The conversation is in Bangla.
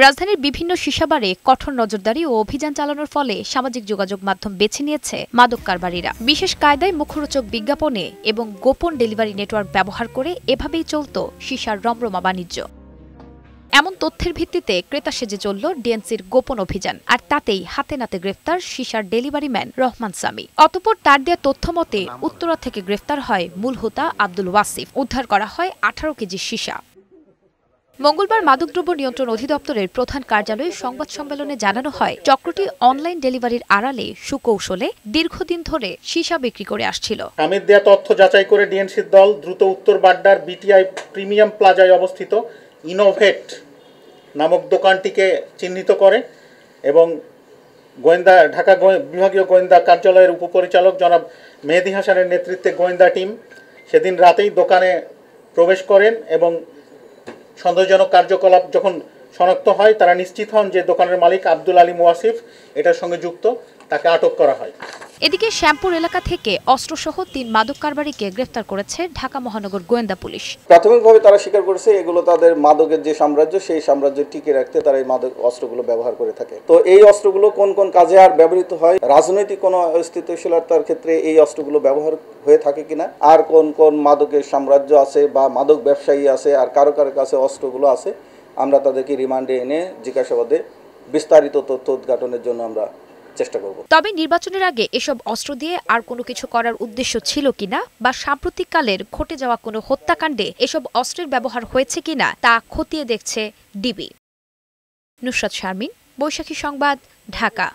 রাজধানীর বিভিন্ন শিশাবারে কঠোর নজরদারি ও অভিযান চালানোর ফলে সামাজিক যোগাযোগ মাধ্যম বেছে নিয়েছে মাদক কারবারিরা। বিশেষ কায়দায় মুখরোচক বিজ্ঞাপনে এবং গোপন ডেলিভারি নেটওয়ার্ক ব্যবহার করে এভাবেই চলত শিশার রমরমা বাণিজ্য। এমন তথ্যের ভিত্তিতে ক্রেতা সেজে চলল ডিএনসির গোপন অভিযান, আর তাতেই হাতে নাতে গ্রেফতার শিশার ডেলিভারি ম্যান রহমান সামি। অতঃপর তার দেয়া তথ্য মতে উত্তরা থেকে গ্রেফতার হয় মূল হোতা আব্দুল ওয়াসিফ। উদ্ধার করা হয় 18 কেজি শিশা। মঙ্গলবার মাদকদ্রব্য নিয়ন্ত্রণ অধিদপ্তরের প্রধান কার্যালয়ে সংবাদ সম্মেলনে জানানো হয়, চক্রটি অনলাইন ডেলিভারির আড়ালে সুকৌশলে দীর্ঘদিন ধরে সীসা বিক্রি করে আসছিল। স্বামীর দেয়া তথ্য যাচাই করে ডিএনসির দল দ্রুত উত্তর বাড্ডার বিটিআই প্রিমিয়াম প্লাজায় অবস্থিত ইনোভেট নামক দোকানটিকে চিহ্নিত করে এবং ঢাকা বিভাগীয় গোয়েন্দা কার্যালয়ের উপপরিচালক জনাব মেহেদী হাসানের নেতৃত্বে গোয়েন্দা টিম সেদিন রাতেই দোকানে প্রবেশ করেন এবং সন্দেহজনক কার্যকলাপ যখন শনাক্ত হয়, তারা নিশ্চিত হন যে দোকানের মালিক আব্দুল আলী ওয়াসিফ এটার সঙ্গে যুক্ত, তাকে আটক করা হয়। এদিকে শ্যামপুর এলাকা থেকে অস্ত্রসহ 3 মাদক কারবারিকে গ্রেফতার করেছে ঢাকা মহানগর গোয়েন্দা পুলিশ। প্রাথমিকভাবে তারা স্বীকার করেছে এগুলো তাদের মাদকের যে সাম্রাজ্য, সেই সাম্রাজ্য টিকে রাখতে তারা এই মাদক অস্ত্রগুলো ব্যবহার করে থাকে। তো এই অস্ত্রগুলো কোন কোন কাজে আর ব্যবহৃত হয়, রাজনৈতিক কোনো স্থিতিশীলতার ক্ষেত্রে এই অস্ত্রগুলো ব্যবহার হয়ে থাকে কিনা, আর কোন কোন মাদকের সাম্রাজ্য আছে বা মাদক ব্যবসায়ী আছে আর কারো কারো কাছে অস্ত্রগুলো আছে, আমরা তাদেরকে রিমান্ডে এনে জিজ্ঞাসাবাদে বিস্তারিত তথ্য উদ্ঘাটনের জন্য আমরা চেষ্টা করব। তবে নির্বাচনের আগে এসব অস্ত্র দিয়ে আর কোনো কিছু করার উদ্দেশ্য ছিল কিনা বা সাম্প্রতিককালের ঘটে যাওয়া কোনো হত্যাকাণ্ডে এসব অস্ত্রের ব্যবহার হয়েছে কিনা তা খতিয়ে দেখছে ডিবি। নুসরাত শারমিন, বৈশাখী সংবাদ, ঢাকা।